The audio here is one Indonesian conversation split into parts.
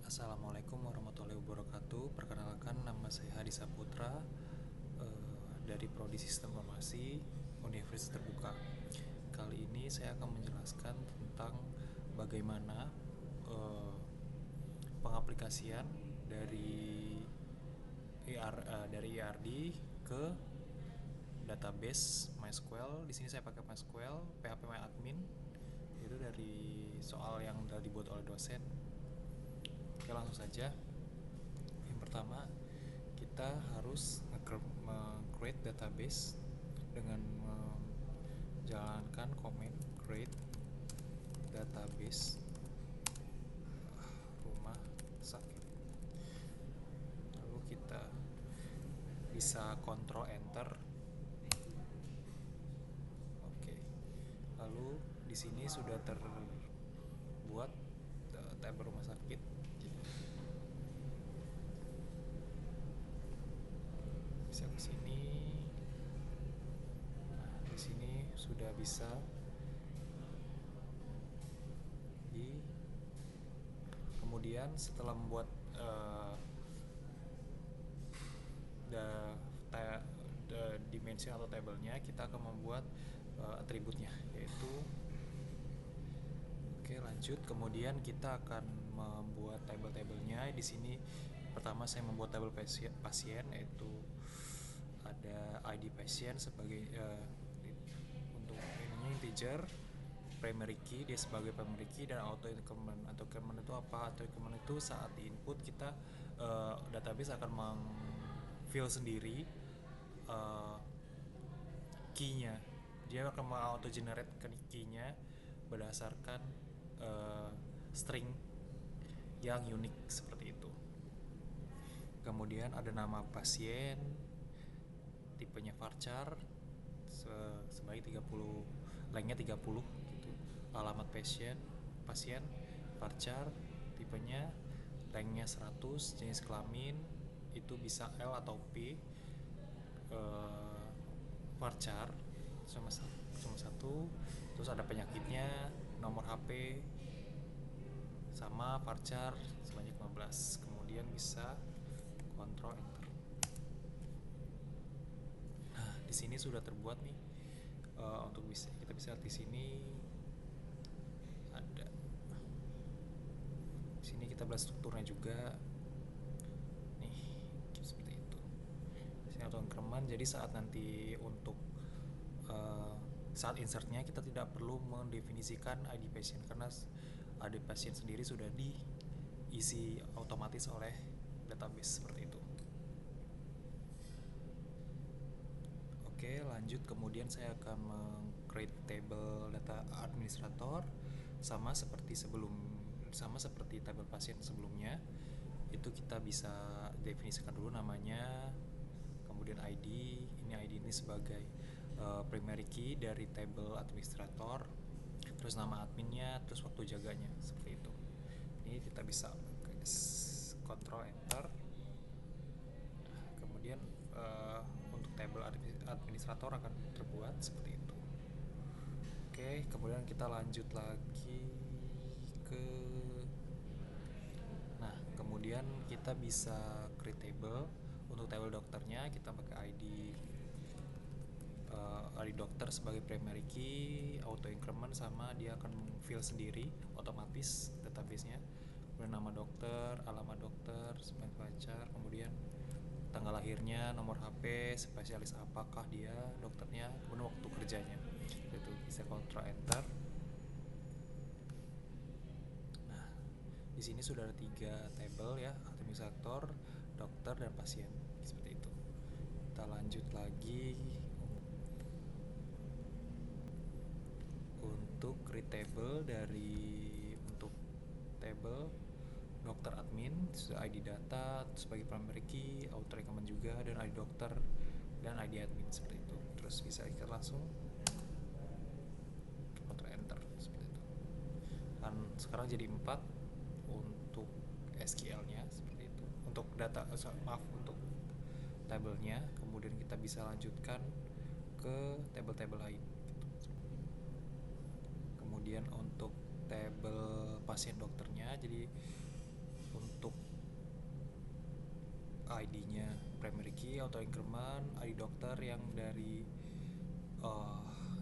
Assalamualaikum warahmatullahi wabarakatuh. Perkenalkan, nama saya Hadi Saputra, dari Prodi Sistem Informasi Universitas Terbuka. Kali ini saya akan menjelaskan tentang bagaimana pengaplikasian dari ERD ke database MySQL. Di sini saya pakai MySQL, PHP itu dari soal yang sudah dibuat oleh dosen. Oke, langsung saja. Yang pertama, kita harus create database dengan menjalankan command create database rumah sakit. Lalu kita bisa Ctrl Enter. Oke. Lalu di sini sudah terbuat tabel rumah sakit. Bisa ke sini. Nah, di sini sudah bisa kemudian setelah membuat dimensi atau tabelnya, kita akan membuat atributnya, yaitu lanjut. Kemudian kita akan membuat tabel-tabelnya. Di sini pertama saya membuat tabel pasien, yaitu ada ID pasien sebagai untuk ininya integer, primary key dia sebagai primary key, dan auto increment. Auto increment itu apa? Auto increment itu saat di input kita database akan meng-fill sendiri key-nya. Dia akan auto generate key-nya berdasarkan string yang unik seperti itu. Kemudian ada nama pasien, tipenya varchar sebagai 30, lengthnya 30 gitu. Alamat pasien varchar, tipenya lengthnya 100, jenis kelamin itu bisa L atau P, varchar cuma satu, terus ada penyakitnya, nomor HP sama varchar sebanyak 15. Kemudian bisa Ctrl Enter. Nah, di sini sudah terbuat nih. Untuk kita bisa lihat di sini ada. Di sini kita bahas strukturnya juga. Nih, seperti itu. Di sini auto increment, jadi saat nanti untuk saat insertnya kita tidak perlu mendefinisikan ID pasien, karena ID pasien sendiri sudah diisi otomatis oleh database seperti itu. Oke, lanjut. Kemudian saya akan meng-create table data administrator sama seperti tabel pasien sebelumnya. Itu kita bisa definisikan dulu namanya, kemudian ID. ID ini sebagai primary key dari table administrator, terus nama adminnya, terus waktu jaganya, seperti itu. Ini kita bisa Ctrl Enter. Kemudian untuk table administrator akan terbuat seperti itu. Oke, kemudian kita lanjut lagi ke kemudian kita bisa create table. Untuk table dokternya kita pakai ID dokter sebagai primary key, auto increment, sama dia akan fill sendiri otomatis database-nya. Kemudian nama dokter, alamat dokter, sebagai pacar, kemudian tanggal lahirnya, nomor HP, spesialis apakah dia dokternya, kemudian waktu kerjanya. Itu bisa Ctrl Enter. Nah, di sini sudah ada 3 tabel ya, administrator, dokter, dan pasien, seperti itu. Kita lanjut lagi untuk create table untuk table dokter admin, ID data sebagai primary key, auto recommend juga, dan ID dokter dan ID admin, seperti itu. Terus bisa ikat langsung Ctrl Enter seperti itu. Dan sekarang jadi 4 untuk SQL-nya seperti itu. Untuk untuk tabelnya. Kemudian kita bisa lanjutkan ke tabel-tabel lain. Kemudian untuk tabel pasien dokternya, jadi untuk ID-nya primary key, auto increment, ID dokter yang dari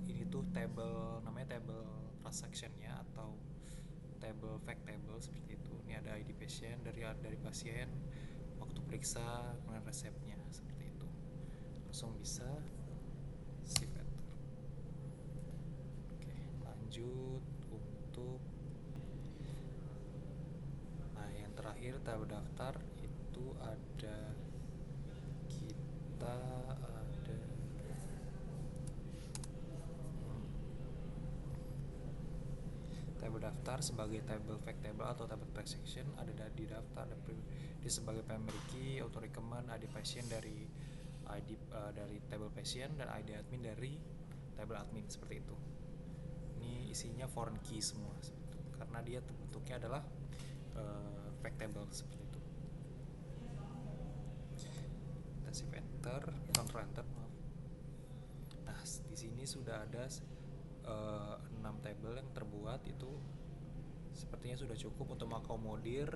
ini tuh table, namanya table transaction-nya atau table fact table seperti itu. Ini ada ID pasien dari pasien, waktu periksa, kemudian resepnya seperti itu. Langsung bisa save enter. Oke, lanjut untuk yang terakhir tab daftar itu ada kita ada tabel daftar sebagai table fact table atau table transaction ada di daftar di sebagai primary key, auto recommend, ID pasien dari dari table pasien dan ID admin dari table admin seperti itu. Ini isinya foreign key semua karena dia bentuknya adalah fact table seperti itu. Kita save enter, control enter, maaf. Nah, di sini sudah ada 6 tabel yang terbuat, itu sepertinya sudah cukup untuk mengakomodir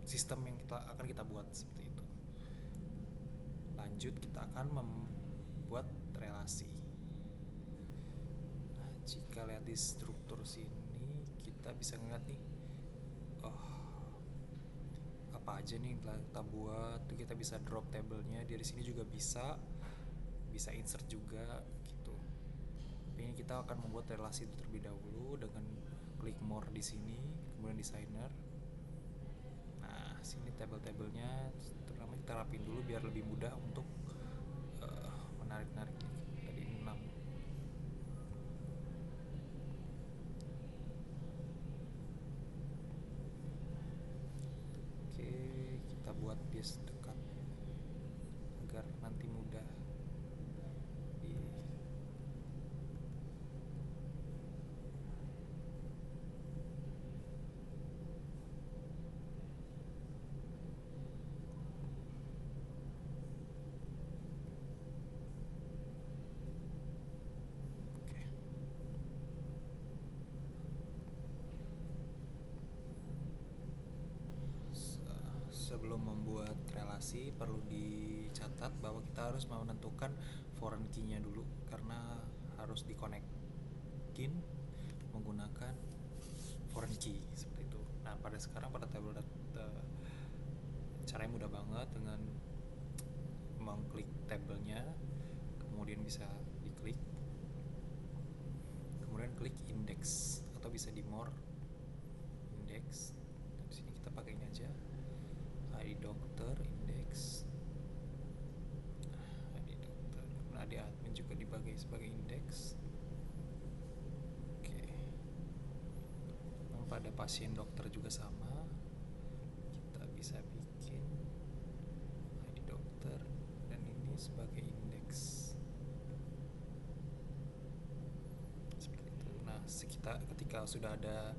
sistem yang akan kita buat seperti itu. Lanjut kita akan membuat relasi. Nah, jika lihat di struktur sini kita bisa ngeliat nih apa aja nih kita buat. Kita bisa drop tabelnya dari sini juga bisa insert juga gitu. Tapi ini kita akan membuat relasi itu terlebih dahulu dengan klik more di sini, kemudian designer. Nah, sini tabel-tabelnya terutama kita rapin dulu biar lebih mudah untuk menarik-narik dari 6. Oke, kita buat bias dekat agar nanti mudah di sebelum membuat relasi perlu dicatat bahwa kita harus menentukan foreign key-nya dulu karena harus dikonekin menggunakan foreign key seperti itu. Nah, pada table data caranya mudah banget dengan mengklik tabelnya, kemudian bisa diklik, kemudian klik index atau bisa di more index. Di sini kita pakai ini aja. ID dokter index, ID dokter, ID admin juga dibagi sebagai index. Oke, pada pasien dokter juga sama, kita bisa bikin ID dokter dan ini sebagai index seperti itu. Nah, ketika sudah ada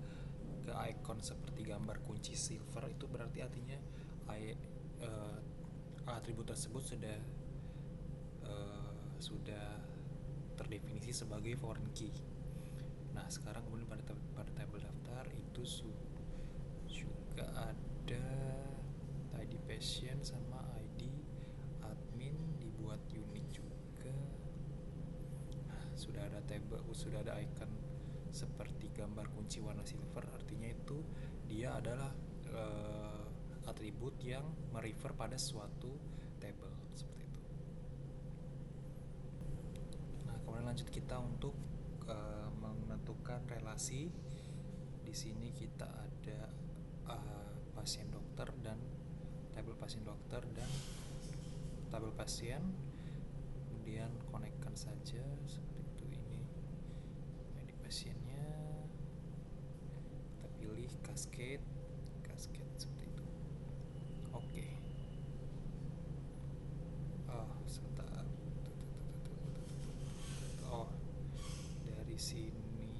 ke icon seperti gambar kunci silver, itu berarti artinya atribut tersebut sudah terdefinisi sebagai foreign key. Nah, sekarang kemudian pada tabel daftar itu juga ada ID patient sama ID admin dibuat unik juga. Nah, sudah ada icon seperti gambar kunci warna silver, artinya itu dia adalah atribut yang merefer pada suatu table seperti itu. Nah, kemudian lanjut kita untuk menentukan relasi. Di sini kita ada pasien dokter dan tabel pasien dokter dan tabel pasien, kemudian konekkan saja seperti itu. Ini di pasiennya kita pilih cascade seperti itu. Oke. Sebentar. Dari sini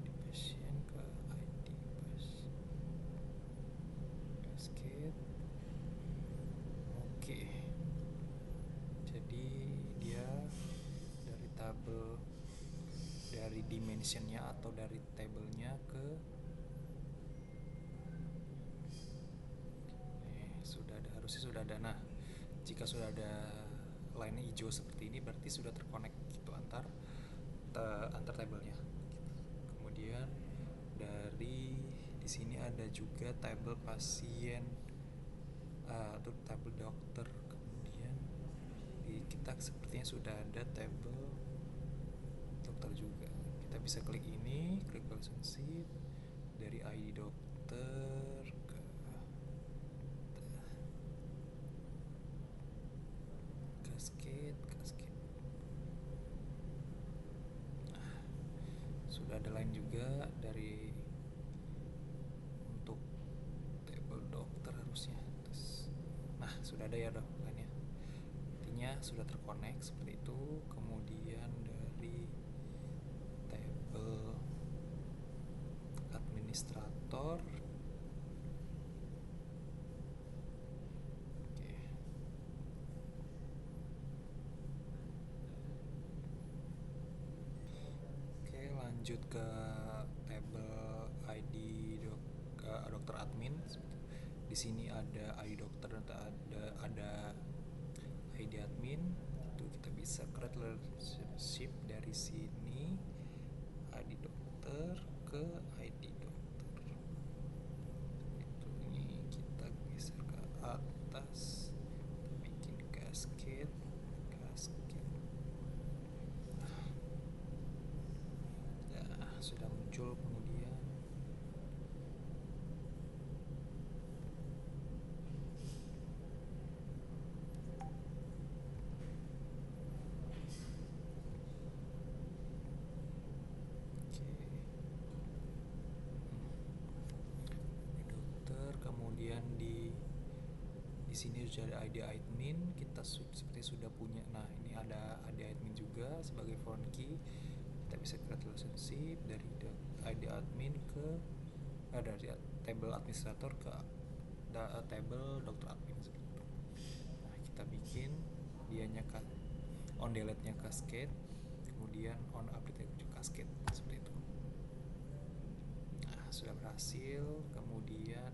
di pasien ke ID cascade. Oke. Jadi dimensionnya atau dari tabelnya ke harusnya sudah ada. Nah, jika sudah ada line hijau seperti ini berarti sudah terkonek gitu antar tabelnya. Kemudian dari di sini ada juga tabel pasien atau tabel dokter. Kemudian kita sepertinya sudah ada tabel dokter juga. Kita bisa klik ini, klik relationship dari ID dokter ke cascade. Nah, sudah ada line juga dari untuk tabel dokter harusnya. Nah, sudah ada ya dok line-nya. Intinya sudah terkonek seperti itu. Kemudian dari tabel administrator, lanjut ke tabel ID dokter admin. Di sini ada ID dokter dan ada ID admin. Itu kita bisa create relationship dari sini ID dokter ke ID dokter. Itu ini kita geser ke atas, bikin cascade. Sudah muncul. Kemudian dokter, kemudian di sini sudah ada ID admin. Kita seperti sudah punya. Nah, ini ada ID admin juga sebagai foreign key. Kita bisa create relationship dari ID admin ke dari table administrator ke table dokter admin seperti itu. Nah, kita bikin dianya on delete nya cascade, kemudian on update juga cascade seperti itu. Nah, sudah berhasil. Kemudian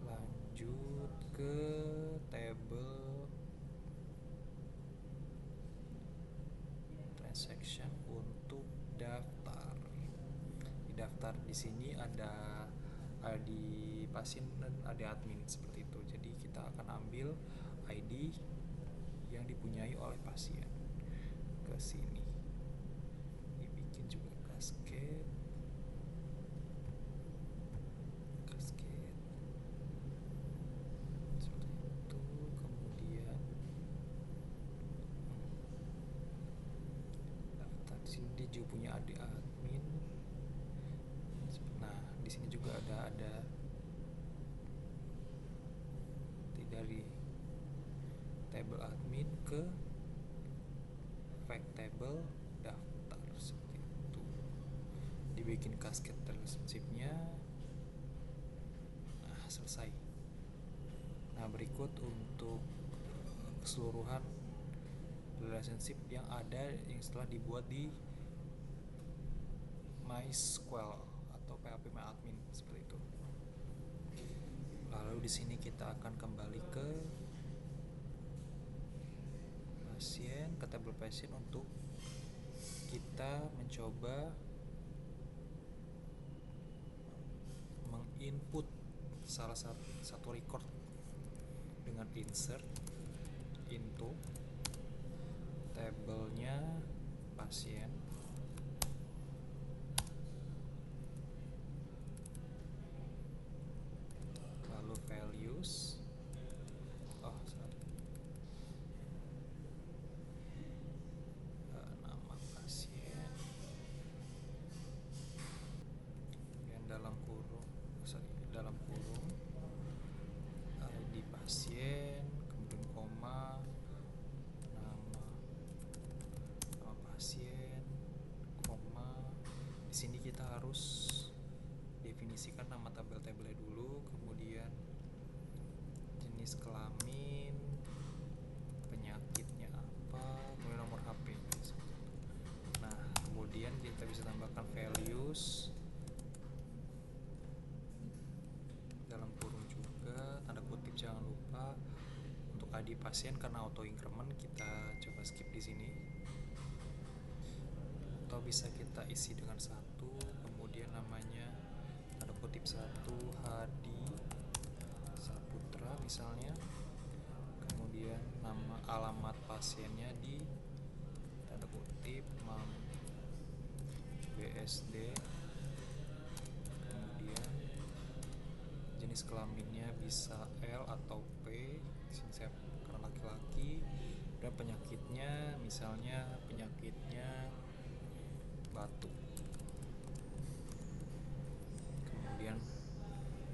lanjut ke table transaction untuk daftar. Di daftar di sini ada ID pasien dan ada admin seperti itu. Jadi kita akan ambil ID yang dipunyai oleh pasien ke sini. Dibikin juga cascade. Seperti itu. Kemudian daftar di sini dia juga punya ID admin. Nah, di sini juga ada dari table admin ke fact table daftar seperti itu. Dibikin cascade relationship-nya. Nah, selesai. Nah, berikut untuk keseluruhan relationship yang ada yang setelah dibuat di MySQL atau PHP MyAdmin seperti itu. Lalu di sini kita akan kembali ke pasien, ke tabel pasien untuk kita mencoba menginput salah satu record dengan insert into tabelnya pasien, lalu values, nama pasien, kemudian dalam kurung ID pasien, kemudian koma, nama pasien, koma. Di sini kita harus definisikan nama tabel-tabelnya dulu, kemudian ID pasien karena auto increment kita coba skip di sini, atau bisa kita isi dengan satu, kemudian namanya tanda kutip 1 Hadi Saputra misalnya, kemudian nama alamat pasiennya di tanda kutip Mam BSD, kemudian jenis kelaminnya bisa L atau P, sini saya karena laki-laki, dan penyakitnya misalnya penyakitnya batuk, kemudian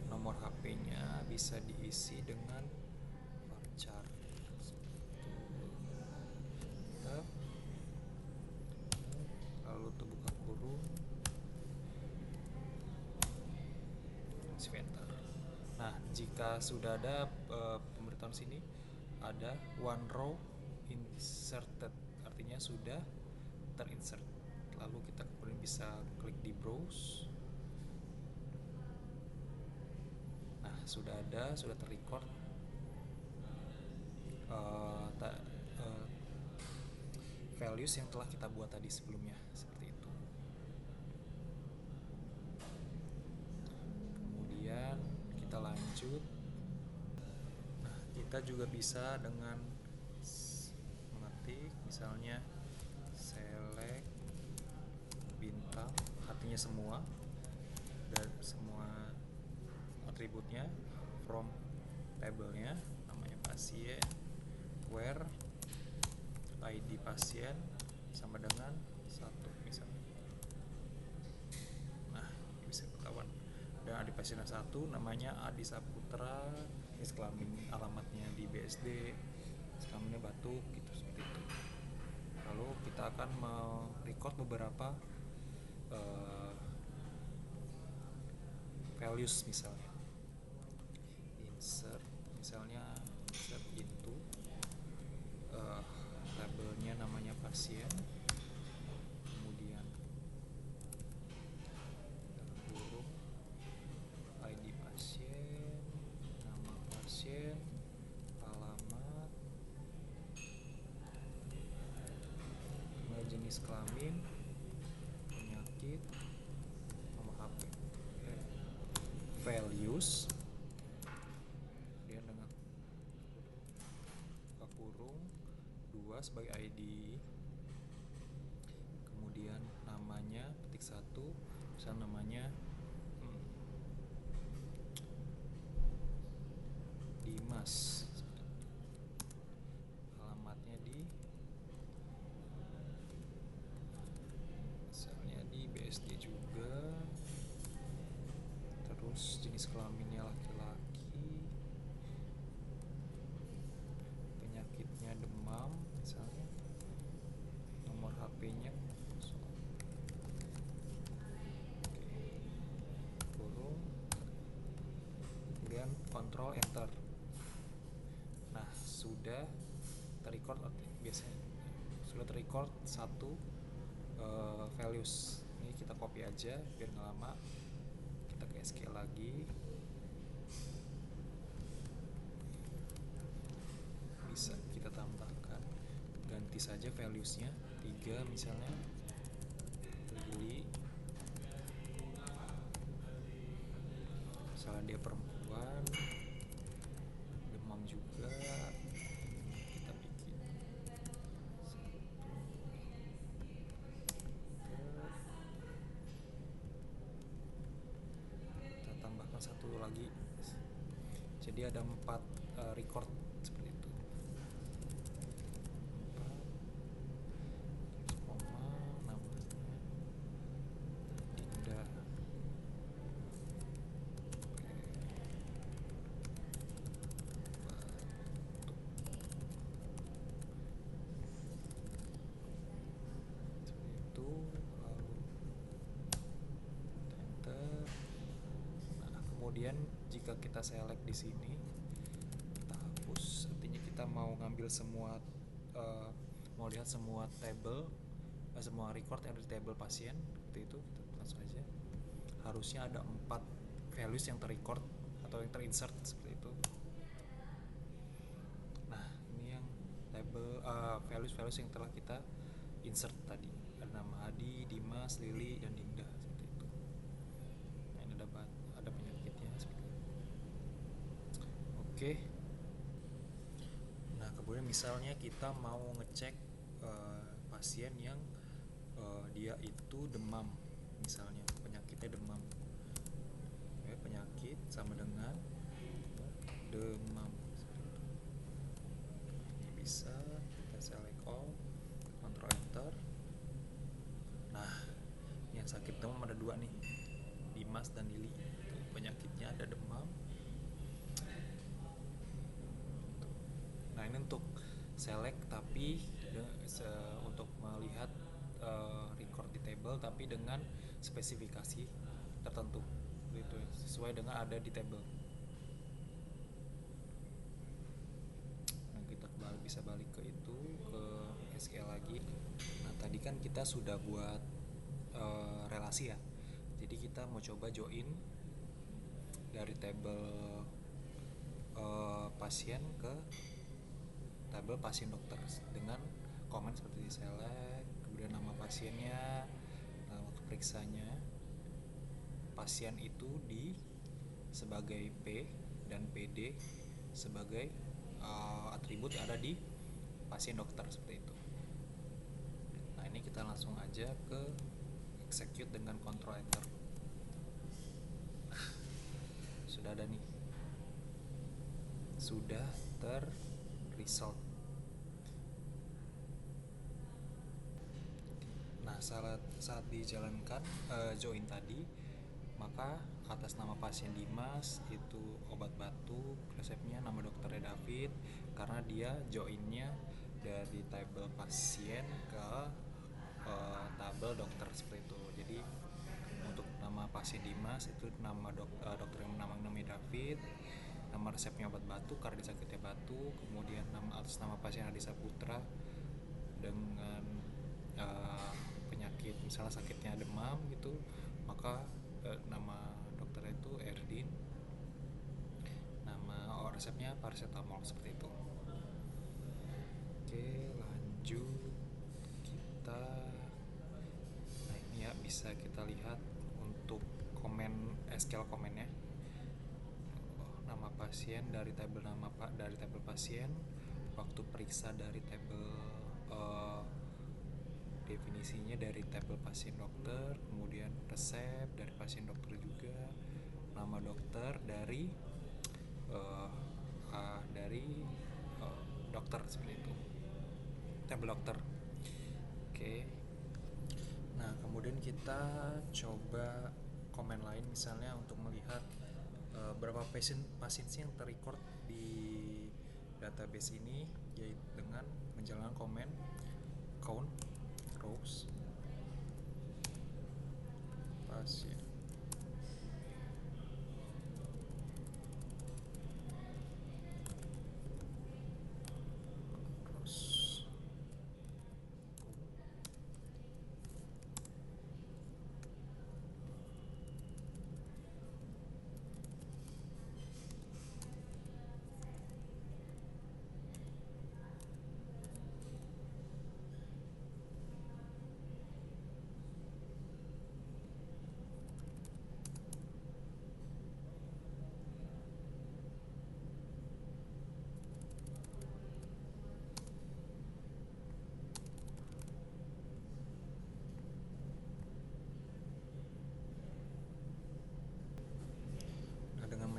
nomor HP-nya bisa diisi dengan varchar. Lalu untuk buka kurung Sventer. Nah, jika sudah ada pemberitahuan sini ada one row inserted, artinya sudah terinsert. Lalu kita kemudian bisa klik di browse. Nah, sudah ada, sudah terrecord values yang telah kita buat tadi sebelumnya, seperti itu. Kemudian kita lanjut. Nah, kita juga bisa dengan mengetik misalnya select bintang, artinya semua dan semua atributnya, from tabelnya namanya pasien, where ID pasien sama dengan 1 misalnya. Nah, ini bisa ketahuan. Dan ID pasien 1 namanya Adi Saputra, jenis kelamin alamatnya di BSD, kelaminnya batuk, gitu, seperti itu. Lalu kita akan merecord beberapa values, misalnya insert, misalnya insert into labelnya namanya pasien, kemudian dalam kurung ID pasien, nama pasien, alamat, jenis kelamin, penyakit, nomor HP, values, kemudian dengan buka kurung 2 sebagai ID, kemudian namanya petik 1, misalnya namanya Dimas, alamatnya di misalnya di BSD juga, terus jenis kelaminnya laki-laki, penyakitnya demam misalnya, nomor HP-nya kurung, kemudian kontrol enter. Nah, sudah terrecord, biasanya sudah terrecord 1 values. Ini kita copy aja biar nggak lama. Kita ke SQL lagi, bisa kita tambahkan, ganti saja valuesnya 3 misalnya, Lili, misalnya dia perempuan, demam juga, kita bikin kita tambahkan 1 lagi, jadi ada 4 record seperti itu. 4, namanya Dinda, kemudian jika kita select di sini, kita hapus, artinya kita mau ngambil semua, mau lihat semua table, semua record yang di table pasien, seperti itu, kita langsung aja. Harusnya ada 4 values yang terrecord atau yang terinsert seperti itu. Nah, values-values yang telah kita insert tadi. Ada nama Adi, Dimas, Lili, dan Dinda seperti itu. Nah, ini ada penyakitnya seperti itu. Oke. Nah, kemudian misalnya kita mau ngecek pasien yang dia itu demam, misalnya penyakitnya demam. Oke, penyakit sama dengan demam. Ini bisa kita select all, Ctrl Enter. Nah, yang sakit demam ada dua nih, Dimas dan Lili. Penyakitnya ada demam. Nah, ini untuk select, tapi untuk melihat record di table tapi dengan spesifikasi tertentu gitu, sesuai dengan ada di table. Nah, kita bisa balik ke itu, ke SQL lagi. Nah, tadi kan kita sudah buat relasi ya, jadi kita mau coba join dari table pasien ke tabel pasien dokter dengan komen seperti di select, kemudian nama pasiennya, nah, waktu periksanya, pasien itu di sebagai P dan PD sebagai atribut yang ada di pasien dokter seperti itu. Nah, ini kita langsung aja ke execute dengan Ctrl Enter. Sudah ada nih, sudah result. Nah, saat dijalankan join tadi, maka atas nama pasien Dimas itu obat batuk, resepnya nama dokternya David, karena dia joinnya dari tabel pasien ke tabel dokter seperti itu. Jadi untuk nama pasien Dimas itu nama dokter yang namanya David, nama resepnya obat batuk karena disakitnya batuk, kemudian atas nama pasien Adi Saputra dengan penyakit misalnya sakitnya demam gitu, maka nama dokternya itu Erdin, nama resepnya paracetamol seperti itu. Oke, lanjut kita. Nah, ini ya bisa kita lihat untuk komen SQL komennya. Nama pasien dari tabel pasien, waktu periksa dari tabel definisinya dari tabel pasien dokter, kemudian resep dari pasien dokter juga, nama dokter dari dokter seperti itu, tabel dokter. Oke. Nah, kemudian kita coba komen lain, misalnya untuk melihat berapa pasien sih yang terrecord di database ini, yaitu dengan menjalankan komen count rows pasien.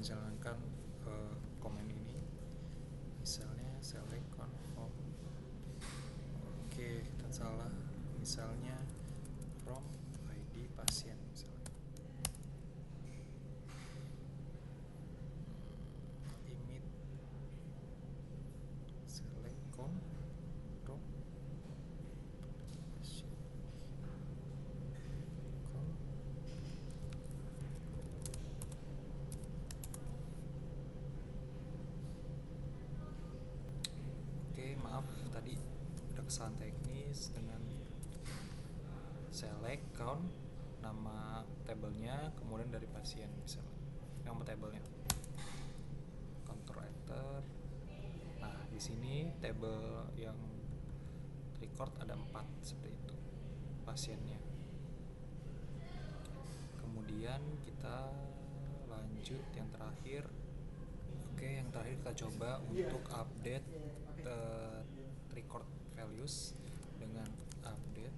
Menjalankan komen ini, misalnya select confirm. Oke, kita salah, misalnya from ID pasien misalnya. Limit select confirm pasien. Maaf tadi ada kesalahan teknis dengan select count nama tabelnya, kemudian dari pasien misalnya nama tabelnya, Ctrl Enter. Nah, di sini tabel yang record ada 4 seperti itu pasiennya. Kemudian kita lanjut yang terakhir. Oke, yang terakhir kita coba untuk update record values dengan update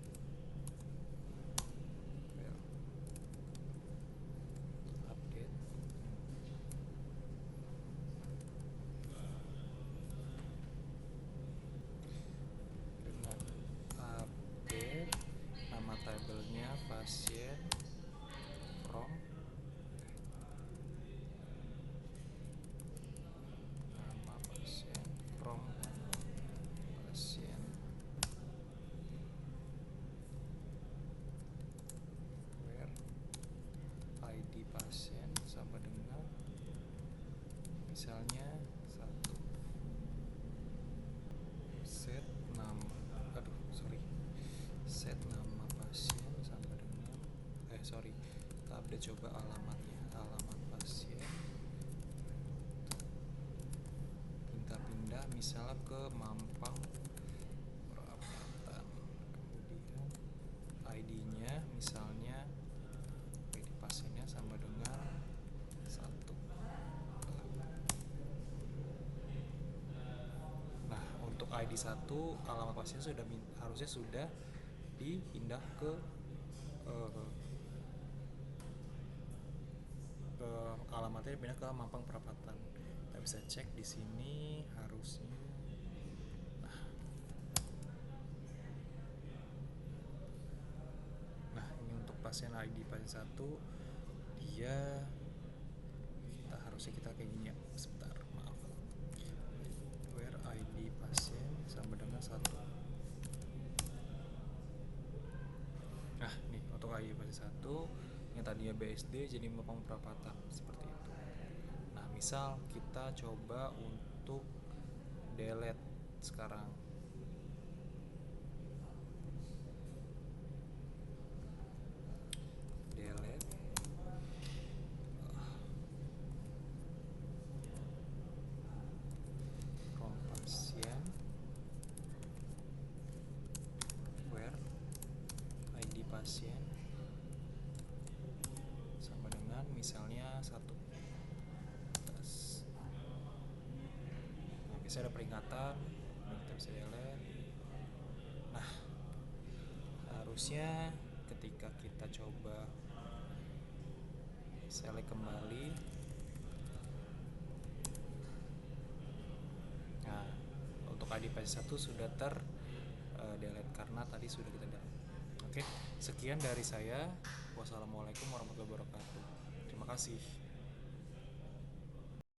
dengan update nama tabelnya pasien from nama pasien from pasien where ID pasien sama dengan misalnya satu set nama pasien sama dengan kita update coba alamatnya, alamat pasien kita pindah misalnya ke Mampang Perapatan, kemudian ID-nya misalnya ID pasiennya sama dengan 1. Nah, untuk ID 1 alamat pasien harusnya sudah dipindah ke alamatnya dipindah ke Mampang Perapatan. Kita bisa cek di sini harusnya. Nah, ini untuk pasien ID pasien 1 dia harusnya kita kayak gini ya. Sebentar, maaf. Where ID pasien sama dengan 1. Nah, nih untuk ID pasien 1 yang tadinya BSD jadi Mampang Perapatan seperti itu. Nah, misal kita coba untuk delete sekarang. Delete from pasien where ID pasien sama dengan misalnya 1. Nah, bisa ada peringatan, kita bisa delete. Nah, harusnya ketika kita coba select kembali, nah untuk ID pasien 1 sudah delete karena tadi sudah kita delete. Oke, sekian dari saya. Wassalamualaikum warahmatullahi wabarakatuh. Terima kasih.